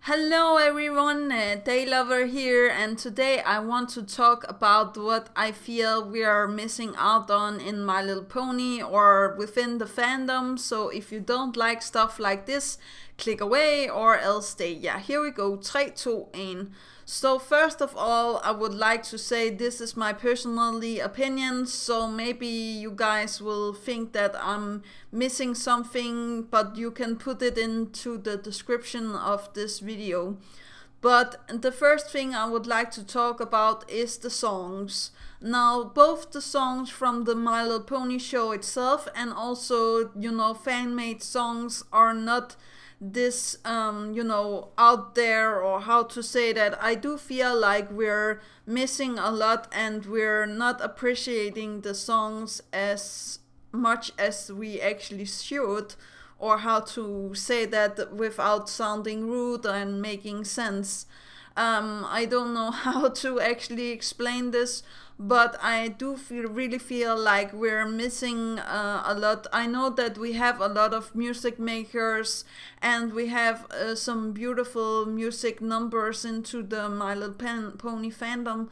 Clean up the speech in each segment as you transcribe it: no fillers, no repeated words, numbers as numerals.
Hello everyone, Day Lover here, and today I want to talk about what I feel we are missing out on in My Little Pony or within the fandom. So if you don't like stuff like this, click away or else stay. Yeah, here we go. 3, 2, 1. So first of all, I would like to say this is my personally opinion, so maybe you guys will think that I'm missing something, but you can put it into the description of this video. But the first thing I would like to talk about is the songs. Now, both the songs from the My Little Pony show itself and also, fan-made songs are not this out there, or how to say that. I do feel like we're missing a lot and we're not appreciating the songs as much as we actually should, or how to say that without sounding rude and making sense. I don't know how to actually explain this, but I do really feel like we're missing a lot. I know that we have a lot of music makers and we have some beautiful music numbers into the My Little Pony fandom,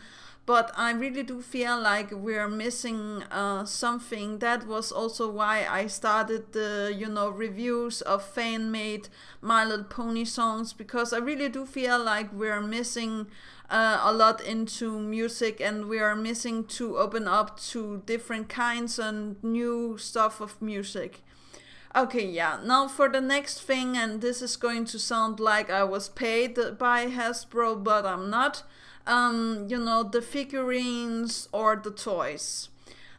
but I really do feel like we're missing something. That was also why I started the reviews of fan-made My Little Pony songs, because I really do feel like we're missing a lot into music, and we are missing to open up to different kinds and new stuff of music. Okay, yeah, now for the next thing, and this is going to sound like I was paid by Hasbro, but I'm not. The figurines or the toys.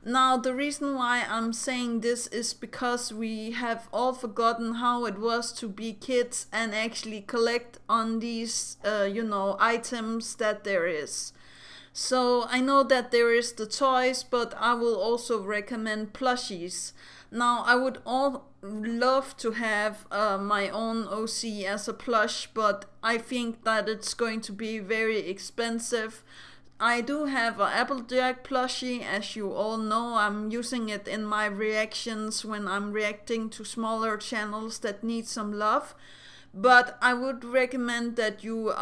Now, the reason why I'm saying this is because we have all forgotten how it was to be kids and actually collect on these, items that there is. So I know that there is the toys, but I will also recommend plushies. Now, I would all love to have my own OC as a plush, but I think that it's going to be very expensive. I do have an Applejack plushie, as you all know. I'm using it in my reactions when I'm reacting to smaller channels that need some love. But I would recommend that you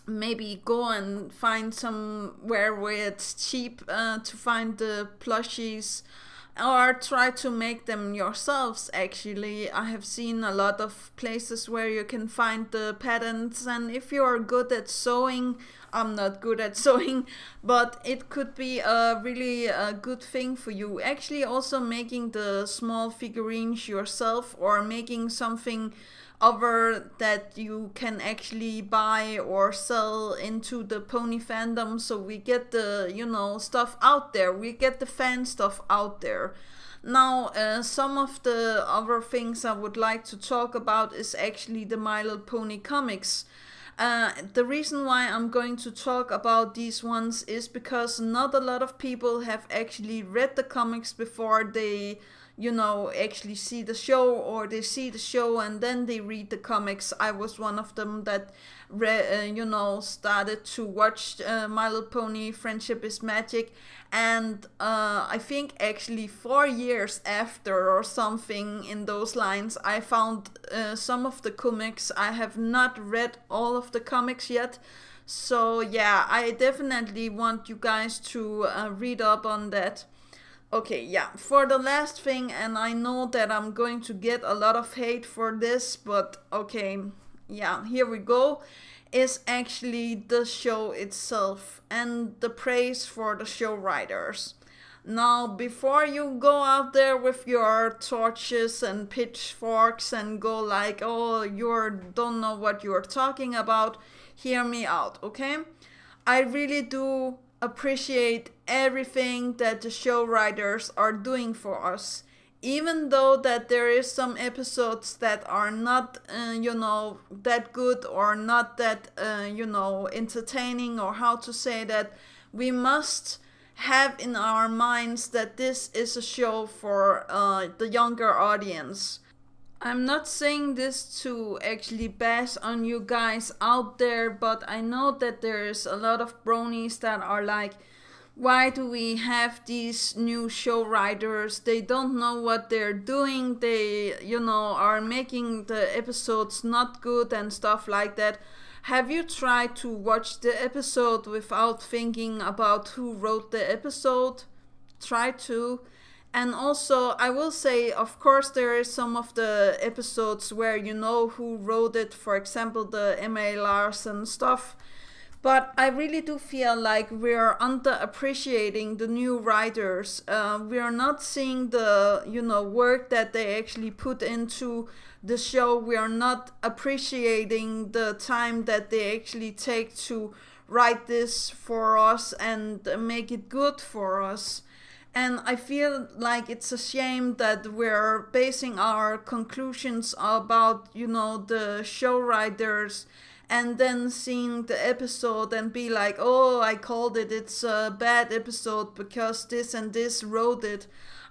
maybe go and find somewhere where it's cheap to find the plushies, or try to make them yourselves. Actually, I have seen a lot of places where you can find the patterns, and if you are good at sewing, I'm not good at sewing, but it could be a really good thing for you. Actually, also making the small figurines yourself, or making something other that you can actually buy or sell into the pony fandom, so we get the stuff out there, we get the fan stuff out there. Now, some of the other things I would like to talk about is actually the My Little Pony comics. The reason why I'm going to talk about these ones is because not a lot of people have actually read the comics before they actually see the show, or they see the show and then they read the comics. I was one of them that started to watch My Little Pony Friendship is Magic, and I think actually 4 years after or something in those lines, I found some of the comics. I have not read all of the comics yet, so yeah, I definitely want you guys to read up on that. Okay, yeah, for the last thing, and I know that I'm going to get a lot of hate for this, but okay, yeah, here we go, is actually the show itself and the praise for the show writers. Now, before you go out there with your torches and pitchforks and go like, oh, you don't know what you're talking about, hear me out, okay? I really do appreciate everything that the show writers are doing for us, even though that there is some episodes that are not that good, or not that entertaining, or how to say that. We must have in our minds that this is a show for the younger audience. I'm not saying this to actually bash on you guys out there, but I know that there's a lot of bronies that are like, Why do we have these new show writers? They don't know what they're doing. They, are making the episodes not good and stuff like that. Have you tried to watch the episode without thinking about who wrote the episode? Try to. And also, I will say, of course, there is some of the episodes where you know who wrote it. For example, the M.A. Larson stuff. But I really do feel like we're underappreciating the new writers. We are not seeing the work that they actually put into the show. We are not appreciating the time that they actually take to write this for us and make it good for us. And I feel like it's a shame that we're basing our conclusions about, the show writers and then seeing the episode and be like, oh, I called it, it's a bad episode because this and this wrote it.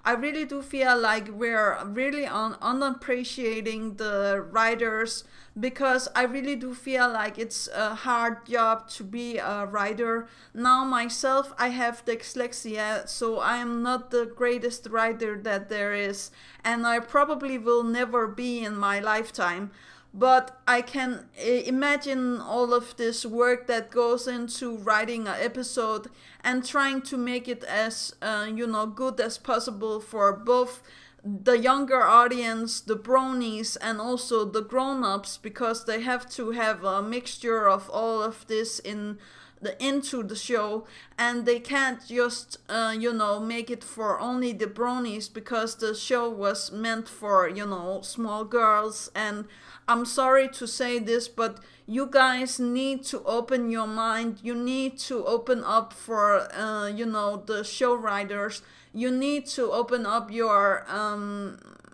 I really do feel like we're really unappreciating the writers, because I really do feel like it's a hard job to be a writer. Now myself, I have dyslexia, so I am not the greatest writer that there is, and I probably will never be in my lifetime. But I can imagine all of this work that goes into writing an episode and trying to make it as good as possible for both the younger audience, the bronies, and also the grown-ups, because they have to have a mixture of all of this into the show, and they can't just make it for only the bronies, because the show was meant for small girls. And I'm sorry to say this, but you guys need to open your mind. You need to open up for the show writers. You need to open up your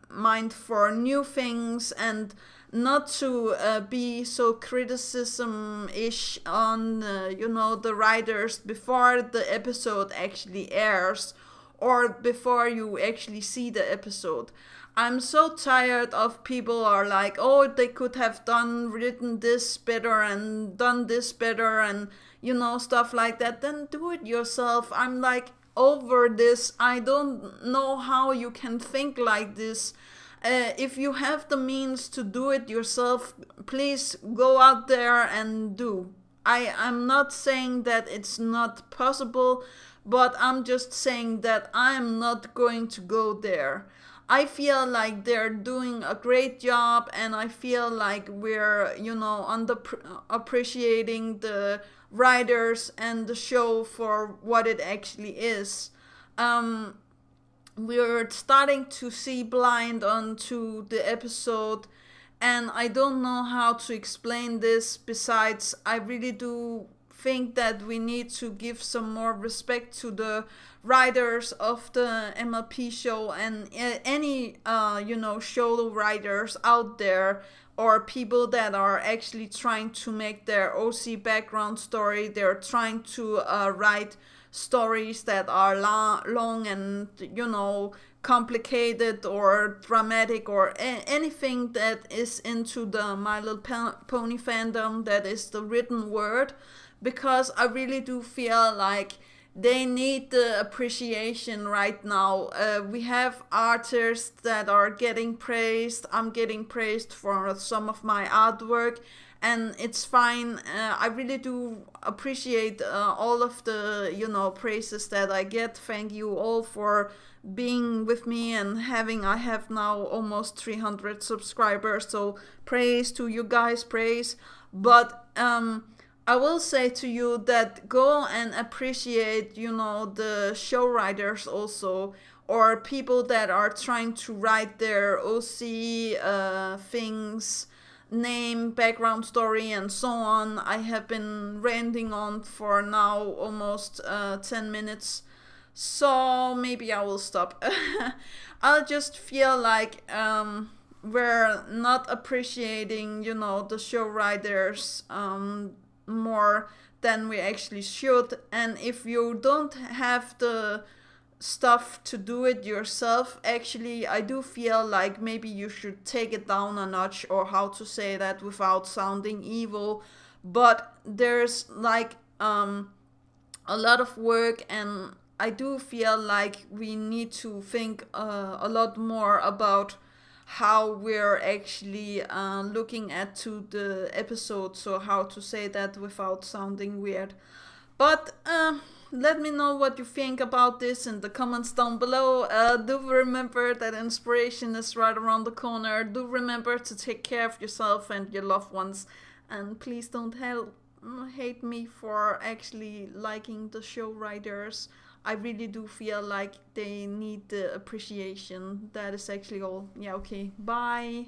mind for new things, and not to be so criticism-ish on the writers before the episode actually airs, or before you actually see the episode. I'm so tired of people are like, oh, they could have written this better and done this better, and stuff like that. Then do it yourself. I'm like over this. I don't know how you can think like this. If you have the means to do it yourself, please go out there and do. I'm not saying that it's not possible, but I'm just saying that I'm not going to go there. I feel like they're doing a great job, and I feel like we're, under appreciating the writers and the show for what it actually is. We're starting to see blind onto the episode, and I don't know how to explain this. Besides, I really do think that we need to give some more respect to the writers of the MLP show, and any show writers out there, or people that are actually trying to make their OC background story. They're trying to write stories that are long and complicated or dramatic, or anything that is into the My Little Pony fandom, that is the written word, because I really do feel like they need the appreciation right now. We have artists that are getting praised. I'm getting praised for some of my artwork, and it's fine. I really do appreciate all of the praises that I get. Thank you all for being with me and I have now almost 300 subscribers, so praise to you guys, praise. But I will say to you that go and appreciate the show writers also, or people that are trying to write their OC things, name, background story, and so on. I have been ranting on for now almost 10 minutes, so maybe I will stop. I just feel like we're not appreciating the show writers more than we actually should. And if you don't have the stuff to do it yourself, actually I do feel like maybe you should take it down a notch, or how to say that without sounding evil. But there's like a lot of work, and I do feel like we need to think a lot more about how we're actually looking at to the episode, so how to say that without sounding weird. But let me know what you think about this in the comments down below. Do remember that inspiration is right around the corner. Do remember to take care of yourself and your loved ones. And please don't hate me for actually liking the show writers. I really do feel like they need the appreciation. That is actually all. Yeah, okay. Bye.